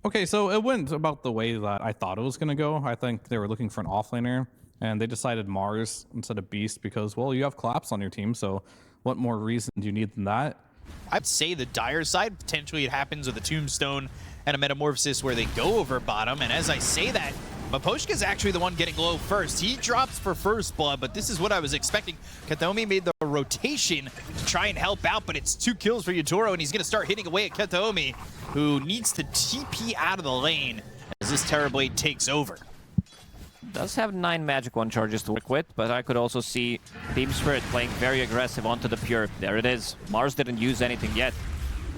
Okay, so it went about the way that I thought it was going to go. I think they were looking for an offlaner, and they decided Mars instead of Beast because, well, you have Collapse on your team, so what more reason do you need than that? I'd say the dire side, potentially it happens with a Tombstone and a Metamorphosis where they go over bottom, and as I say that, Maposhka's actually the one getting low first. He drops for first blood, but this is what I was expecting. Kataomi made the rotation to try and help out, but it's 2 kills for Yatoro, and he's going to start hitting away at Kataomi, who needs to TP out of the lane as this Terrorblade takes over. Does have 9 Magic 1 charges to work with, but I could also see Team Spirit playing very aggressive onto the Pure. There it is. Mars didn't use anything yet.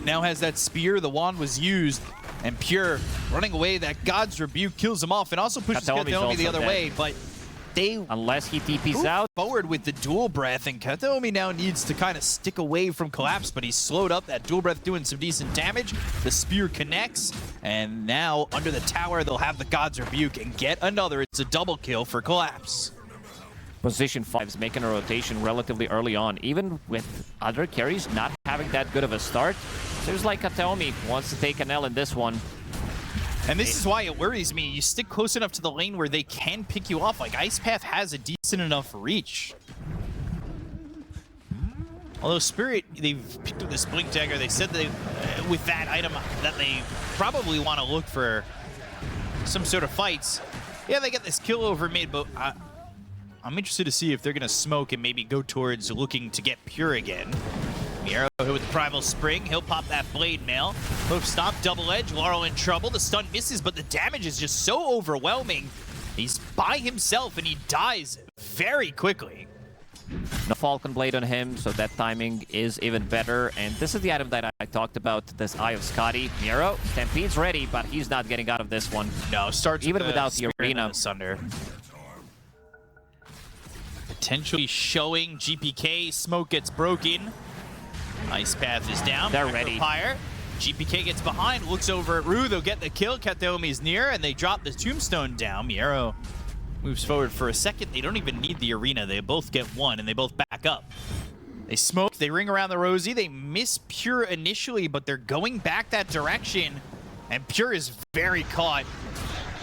Now has that spear, the wand was used, and Pure running away. That God's Rebuke kills him off and also pushes Kataomi the other way, but they unless he TPs out forward with the dual breath, and Kataomi now needs to kind of stick away from Collapse, but he's slowed up. That dual breath doing some decent damage. The spear connects, and now under the tower they'll have the God's Rebuke and get another. It's a double kill for Collapse. Position 5 is making a rotation relatively early on, even with other carries not having that good of a start. Seems like Kataomi wants to take an L in this one. And this is why it worries me. You stick close enough to the lane where they can pick you off. Like, Ice Path has a decent enough reach. Although Spirit, they've picked up this Blink Dagger. They said that with that item that they probably want to look for some sort of fights. Yeah, they get this kill over mid, but I'm interested to see if they're going to smoke and maybe go towards looking to get Pure again. Miero with the Primal Spring, he'll pop that Blade Mail. Hoof Stomp, Double Edge, Laurel in trouble. The stun misses, but the damage is just so overwhelming. He's by himself and he dies very quickly. No Falcon Blade on him, so that timing is even better. And this is the item that I talked about, this Eye of Scotty. Miero, Stampede's ready, but he's not getting out of this one. No, starts even without the arena. Sunder. Potentially showing GPK, smoke gets broken. Ice Path is down. They're ready. Fire. GPK gets behind, looks over at Rue. They'll get the kill. Kataomi's near, and they drop the Tombstone down. Miero moves forward for a second. They don't even need the arena. They both get one, and they both back up. They smoke. They ring around the Rosie. They miss Pure initially, but they're going back that direction, and Pure is very caught.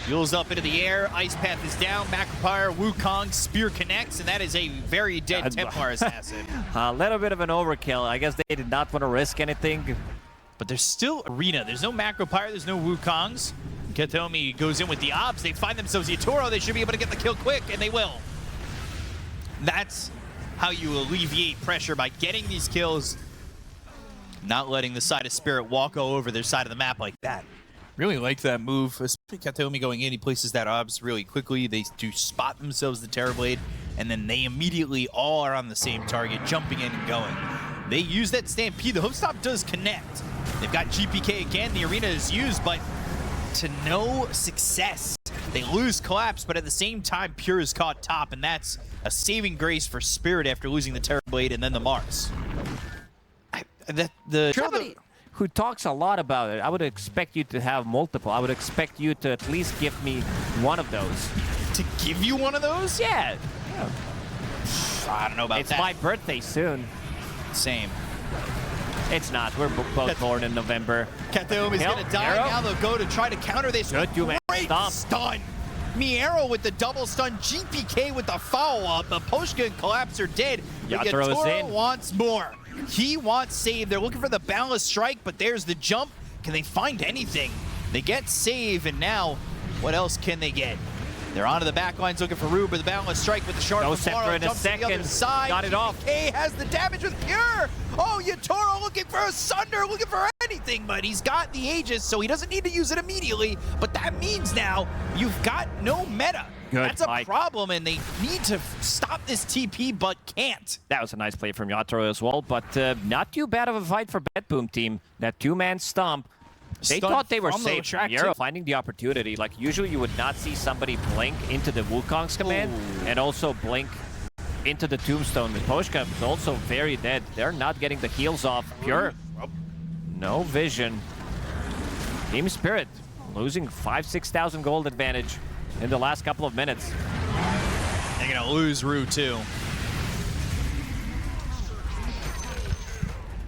Wheels up into the air. Ice Path is down. Macropire, Wukong, Spear connects, and that is a very dead Templar assassin. A little bit of an overkill. I guess they did not want to risk anything. But there's still arena. There's no Macropire. There's no Wukongs. Kataomi goes in with the obs. They find themselves Yatoro. They should be able to get the kill quick, and they will. That's how you alleviate pressure, by getting these kills, not letting the side of Spirit walk all over their side of the map like that. Really like that move, especially Kataomi going in. He places that obs really quickly. They do spot themselves the Terrorblade, and then they immediately all are on the same target, jumping in and going. They use that Stampede. The Hookstop does connect. They've got GPK again. The arena is used, but to no success. They lose Collapse, but at the same time, Pure is caught top, and that's a saving grace for Spirit after losing the Terrorblade and then the Mars. Somebody who talks a lot about it, I would expect you to have multiple. I would expect you to at least give me one of those. To give you one of those? Yeah. I don't know about that. It's my birthday soon. Same. It's not. We're both born in November. Kataomi's going to die. Now they'll go to try to counter this. Great stun. Miero with the double stun. GPK with the follow-up. Maposhka and Collapse are dead. Yatoro wants more. He wants save. They're looking for the Boundless Strike, but there's the jump. Can they find anything? They get save, and now what else can they get? They're onto the back lines looking for Rube with the Boundless Strike with the Sharp. No Scepter in a second. Got it off. K has the damage with Pure. Oh, Yatoro looking for a Sunder, looking for anything, but he's got the Aegis, so he doesn't need to use it immediately. But that means now you've got no meta. That's a problem, and they need to stop this TP, but can't. That was a nice play from Yatoro as well, but not too bad of a fight for BetBoom Team. That two-man stomp. They thought they were safe. Miero finding the opportunity. Like, usually you would not see somebody blink into the Wukong's command and also blink into the Tombstone. Maposhka is also very dead. They're not getting the heals off. Pure. No vision. Team Spirit losing 5,000-6,000 gold advantage in the last couple of minutes. They're going to lose Rue, too.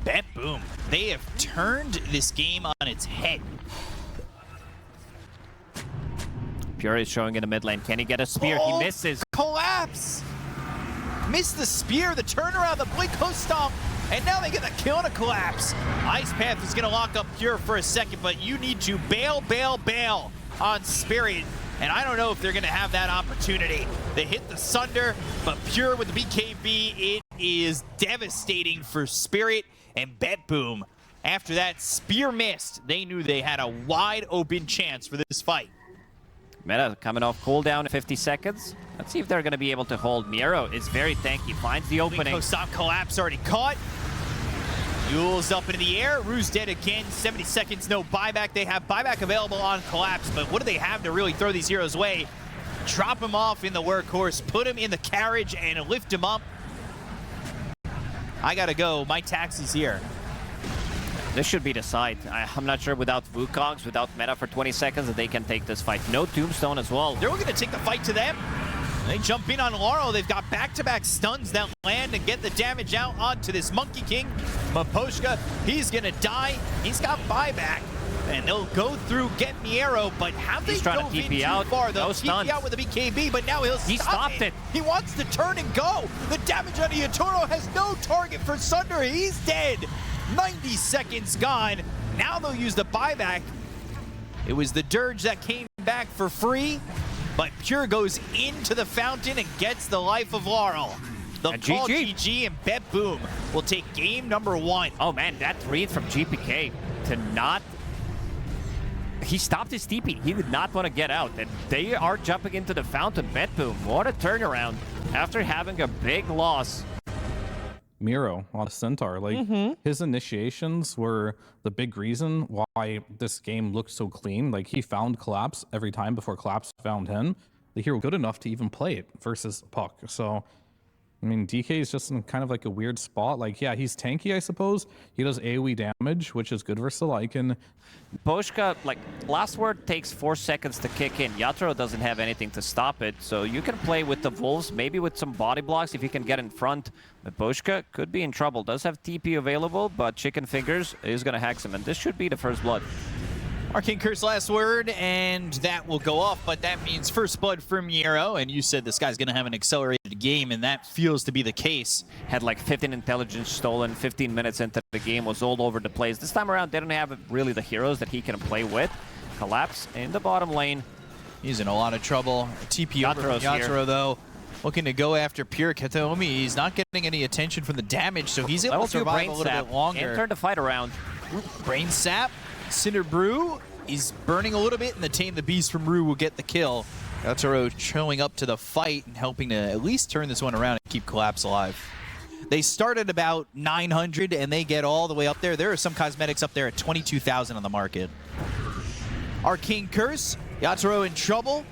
BetBoom. They have turned this game on its head. Pure is showing in the mid lane. Can he get a spear? He misses. Collapse! Missed the spear, the turnaround, the blink host stomp, and now they get the kill on a collapse. Ice Path is gonna lock up Pure for a second, but you need to bail on Spirit. And I don't know if they're gonna have that opportunity. They hit the Sunder, but Pure with the BKB, it is devastating for Spirit and BetBoom. After that spear missed, they knew they had a wide open chance for this fight. Meta coming off cooldown in 50 seconds. Let's see if they're going to be able to hold. Miero is very tanky, finds the opening. Stop collapse already caught. Yule's up into the air. Rue's dead again. 70 seconds, no buyback. They have buyback available on collapse, but what do they have to really throw these heroes away? Drop him off in the workhorse, put him in the carriage, and lift him up. I gotta go. My taxi's here. This should be the side. I'm not sure without Wukongs, without Meta for 20 seconds that they can take this fight. No Tombstone as well. They're going to take the fight to them. They jump in on Laurel. They've got back-to-back stuns that land and get the damage out onto this Monkey King. Maposhka, he's going to die. He's got buyback. And they'll go through, get Miero, but have they dove in too far? They'll TP out with the BKB, but now he stopped it. He wants to turn and go. The damage on Yatoro has no target for Sunder. He's dead. 90 seconds gone. Now they'll use the buyback. It was the Dirge that came back for free, but Pure goes into the fountain and gets the life of Laurel. The call GG and BetBoom will take game number 1. Oh man, that read from GPK to not... He stopped his TP. He did not want to get out. And they are jumping into the fountain. BetBoom, what a turnaround after having a big loss. Miero on Centaur, like his initiations were the big reason why this game looked so clean. Like he found Collapse every time before Collapse found him. The hero good enough to even play it versus Puck. So I mean, DK is just in kind of like a weird spot. Like, yeah, he's tanky, I suppose. He does AoE damage, which is good versus the Lycan. Poshka, like, last word takes 4 seconds to kick in. Yatoro doesn't have anything to stop it, so you can play with the Wolves, maybe with some body blocks if you can get in front. But Poshka could be in trouble. Does have TP available, but Chicken Fingers is going to hex him, and this should be the first blood. Arcane Curse last word, and that will go off, but that means first blood from Miero, and you said this guy's going to have an accelerated game, and that feels to be the case. Had like 15 intelligence stolen, 15 minutes into the game, was all over the place. This time around, they don't have really the heroes that he can play with. Collapse in the bottom lane. He's in a lot of trouble. TP over from Yatoro, though. Looking to go after Pure Kataomi. He's not getting any attention from the damage, so he's able to survive a little bit longer. And turn the fight around. Brain Sap. Cinder Brew is burning a little bit, and the Tame the Beast from Rue will get the kill. Yatoro showing up to the fight and helping to at least turn this one around and keep Collapse alive. They started about 900, and they get all the way up there. There are some cosmetics up there at 22,000 on the market. Arcane Curse, Yatoro in trouble.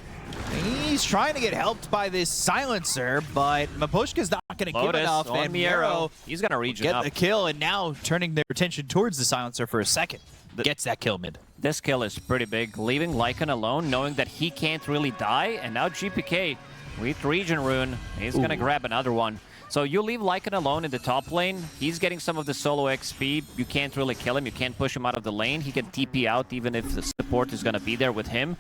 He's trying to get helped by this silencer, but Maposhka's not going to give enough, and Miero, he's going to regen get up. the kill, and now turning their attention towards the silencer for a second. Gets that kill mid. This kill is pretty big, leaving Lycan alone, knowing that he can't really die, and now GPK with Regen Rune, he's going to grab another one. So you leave Lycan alone in the top lane, he's getting some of the solo XP, you can't really kill him, you can't push him out of the lane, he can TP out even if the support is going to be there with him.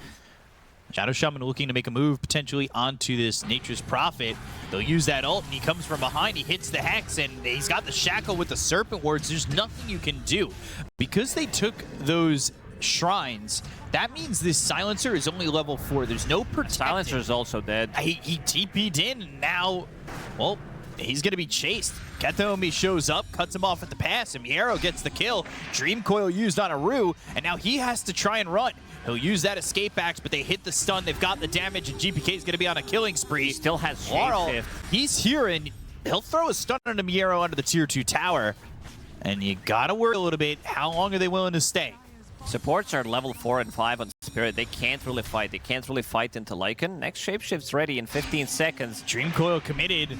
Shadow Shaman looking to make a move potentially onto this Nature's Prophet. They'll use that ult, and he comes from behind, he hits the Hex, and he's got the Shackle with the Serpent Wards. There's nothing you can do. Because they took those shrines, that means this Silencer is only level 4. There's no protection. Silencer's also dead. He TP'd in, and now, well, he's going to be chased. Kataomi shows up, cuts him off at the pass, and Miero gets the kill. Dream Coil used on Aru, and now he has to try and run. He'll use that escape axe, but they hit the stun. They've got the damage, and GPK is going to be on a killing spree. He still has Laurel, Shapeshift. he's here, and he'll throw a stun onto Miero under the tier 2 tower. And you got to worry a little bit. How long are they willing to stay? Supports are level 4 and 5 on Spirit. They can't really fight. They can't really fight into Lycan. Next Shapeshift's ready in 15 seconds. Dream Coil committed.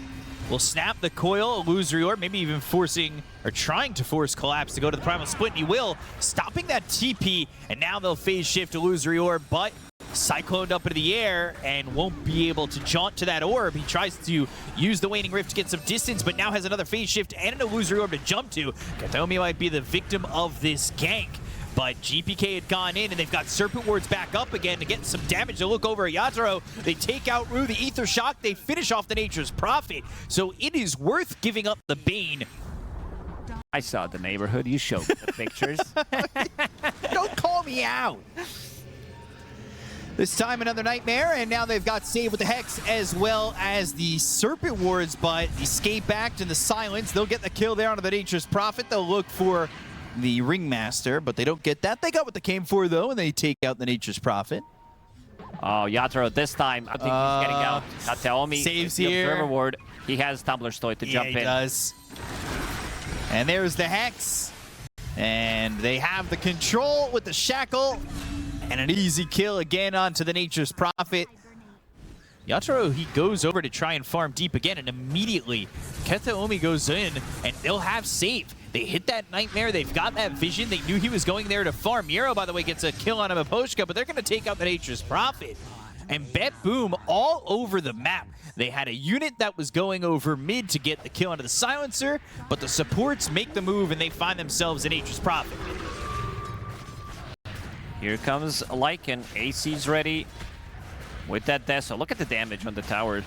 Will snap the coil, illusory orb, maybe even forcing or trying to force Collapse to go to the Primal Split, and he will, stopping that TP, and now they'll phase shift illusory orb, but cycloned up into the air and won't be able to jaunt to that orb. He tries to use the Waning Rift to get some distance, but now has another phase shift and an illusory orb to jump to. Kataomi might be the victim of this gank. but GPK had gone in, and they've got Serpent Wards back up again to get some damage. They look over at Yatoro. They take out Rue, the Ether Shock. They finish off the Nature's Prophet. So it is worth giving up the Bane. I saw the neighborhood. You showed me the pictures. Don't call me out. This time another Nightmare, and now they've got Save with the Hex as well as the Serpent Wards, but the Escape Act and the Silence, they'll get the kill there onto the Nature's Prophet. They'll look for the Ringmaster, but they don't get that. They got what they came for, though, and they take out the Nature's Prophet. Oh, Yatoro this time, I think he's getting out. Naomi saves the here. Observer Ward. He has Tumbler's Toy to jump in. Yeah, he does. And there's the Hex. And they have the control with the Shackle. And an easy kill again onto the Nature's Prophet. Yatoro, he goes over to try and farm deep again, and immediately Ketaomi goes in, and they'll have Save. They hit that Nightmare. They've got that vision. They knew he was going there to farm. Miro, by the way, gets a kill on Miposhka, but they're going to take out the Nature's Prophet. And BetBoom all over the map. They had a unit that was going over mid to get the kill onto the Silencer, but the supports make the move, and they find themselves in Nature's Prophet. Here comes Lycan. AC's ready with that Deso. Look at the damage on the tower.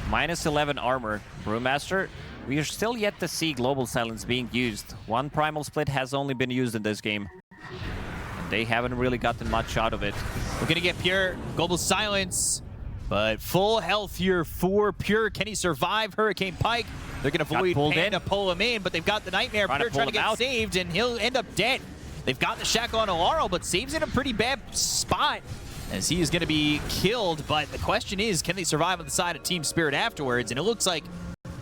Minus 11 armor. Brewmaster, we are still yet to see Global Silence being used. One Primal Split has only been used in this game. And they haven't really gotten much out of it. We're going to get Pure Global Silence, but full health here for Pure. Can he survive Hurricane Pike? They're going to avoid Panda, pull him in, but they've got the Nightmare. Pure trying to get saved, and he'll end up dead. They've got the Shackle on Laurel, but Save's in a pretty bad spot as he is going to be killed. But the question is, can they survive on the side of Team Spirit afterwards? And it looks like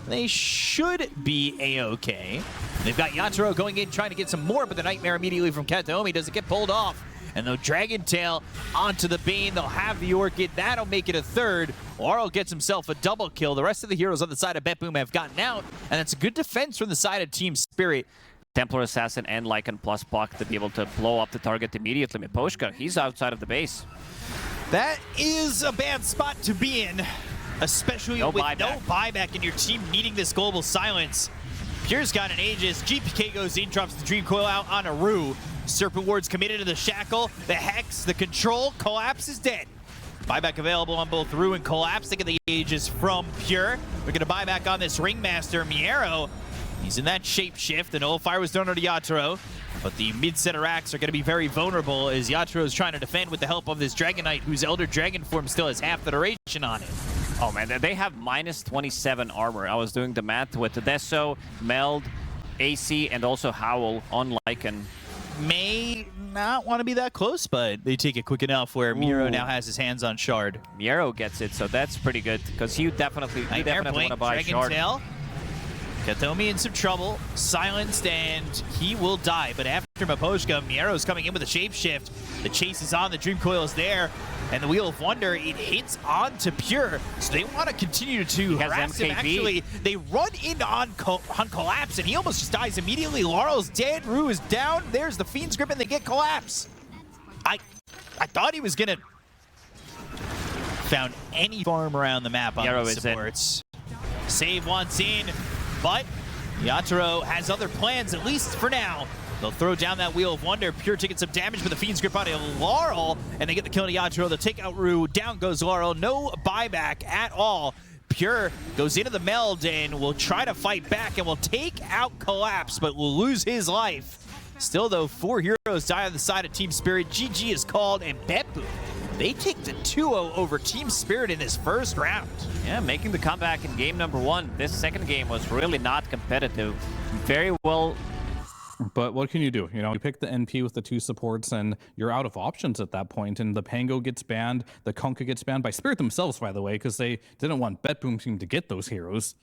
they should be A-okay. They've got Yatoro going in, trying to get some more, but the Nightmare immediately from Kataomi doesn't get pulled off. And the Dragon Tail onto the Bane. They'll have the Orchid. That'll make it a third. Laurel gets himself a double kill. The rest of the heroes on the side of BetBoom have gotten out, and that's a good defense from the side of Team Spirit. Templar Assassin and Lycan plus Puck to be able to blow up the target immediately. Miposhka, he's outside of the base. That is a bad spot to be in, especially with no buyback and your team needing this Global Silence. Pure's got an Aegis. GPK goes in, drops the Dream Coil out on Aru. Serpent Ward's committed to the Shackle, the Hex, the Control. Collapse is dead. Buyback available on both Rue and Collapse. They get the Aegis from Pure. We're going to buy back on this Ringmaster, Miero. He's in that shapeshift. The nullifier was done to Yatoro, but the mid-center acts are going to be very vulnerable as Yatoro is trying to defend with the help of this Dragon Knight, whose Elder Dragon form still has half the duration on it. Oh man, they have minus 27 armor. I was doing the math with the Deso, Meld, AC, and also Howl on Lycan. May not want to be that close, but they take it quick enough where Miro now has his hands on Shard. Miro gets it, so that's pretty good because he definitely want to buy Shard. Tail. Kataomi in some trouble, silenced, and he will die. But after Miposhka, Miero's coming in with a shapeshift. The chase is on, the Dream Coil is there, and the Wheel of Wonder, it hits onto Pure. So they want to continue to harass him. Actually, they run in on Collapse, and he almost just dies immediately. Laurel's dead, Rue is down. There's the Fiend's Grip, and they get Collapse. I thought he was going to found any farm around the map on the supports. Save once in. But Yatoro has other plans, at least for now. They'll throw down that Wheel of Wonder. Pure to get some damage, but the Fiend's Grip on Laurel, and they get the kill to Yatoro. They'll take out Rue. Down goes Laurel. No buyback at all. Pure goes into the meld and will try to fight back and will take out Collapse, but will lose his life. Still, though, 4 heroes die on the side of Team Spirit. GG is called, and BetBoom, they take the 2-0 over Team Spirit in this first round. Yeah, making the comeback in game number 1. This second game was really not competitive. Very well. But what can you do? You know, you pick the NP with the 2 supports, and you're out of options at that point. And the Pango gets banned. The Kunkka gets banned by Spirit themselves, by the way, because they didn't want BetBoom Team to get those heroes.